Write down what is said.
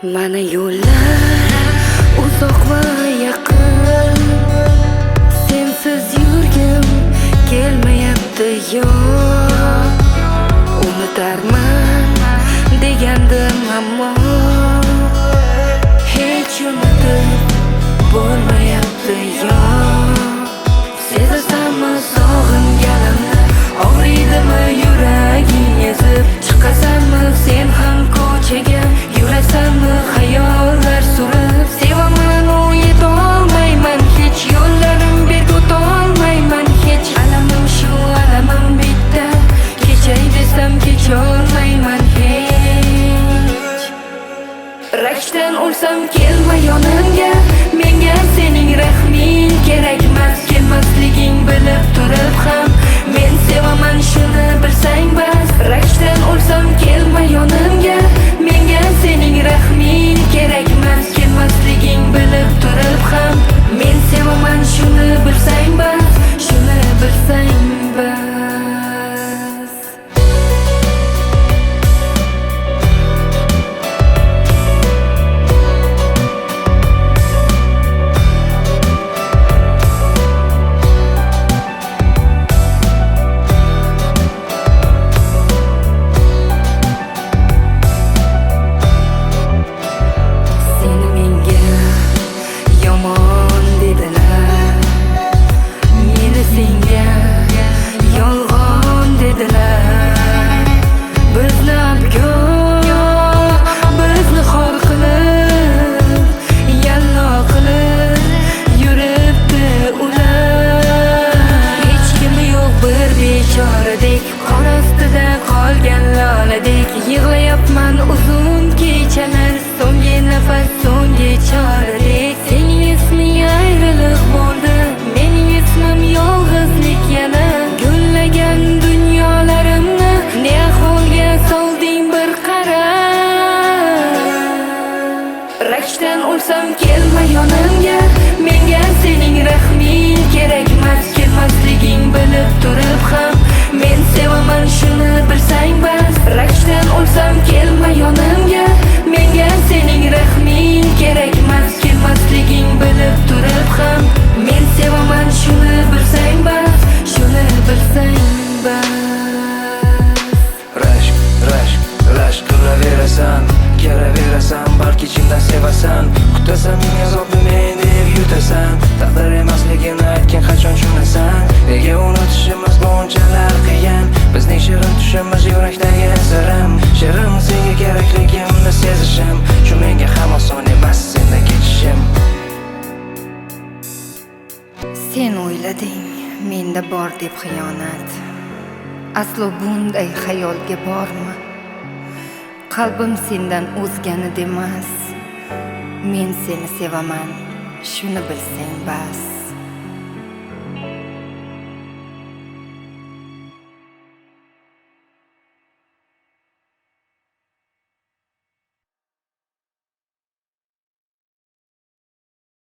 Mana yo'llar uzoq va yaqin, sensiz yurgim kelmayapti yo'q. Unutarman degandim ammo hech unutib bo'lmayapti yo'q. Sezasanmi sog'inganimni, og'riydimi yuraging ezib? Chiqasanmi sen ham ko'chaga, yurasanmi xayollar surib? Sevaman u yetolmayman hech, yo'llarim berk o'tolmayman hech. Alamim shu, alamim bitta, kechay desam kecholmayman hech. Rakdan o'lsam kelma yonimga, menga sening rahming kerakmas. Kelmasliging bilib turib ham men sevaman, shuni bilsang bas. Rakdan o'lsam kelma yonimga, menga sening rahming kerakmas. Kelmasliging bilib turib ham men sevaman, shuni bilsang bas, shuni bilsang bas. Qor ostida qolgan loladek yig'layapman uzun kechalar, so'nggi nafas, so'nggi choradek. Sening isming ayriliq bo'ldi, mening ismim yolg'izlik yana. Gullagan dunyolarimni ne ahvolga solding bir qara. Rakdan o'lsam kelma yonimga, menga sening rahming kerakmas. Kelmasliging bilib turib ham men sevaman, shuni bilsang bas. Rakdan o'lsam kelma yonimga, menga sening rahming kerakmas. Kelmasliging bilib turib ham men sevaman, shuni bilsang bas, shuni bilsang bas. Rashk qilaverasan, kelaverasan, balki chindan sevasan. Kutasan ming azobni men deb yutasan, taqdir emasligini aytgan qachon tushunasan? Nega unutishimiz bunchalar qiyin? Bizning shirin tushimiz yurakdagi sirim. Shirin senga kerakligimni sezishim, shu menga ham oson emas sendan kechishim. Sen o'ylading menda bor deb xiyonat, aslo bunday xayolga borma. Qalbim sendan o'zgani demas, men seni sevaman, shuni bilsang bas.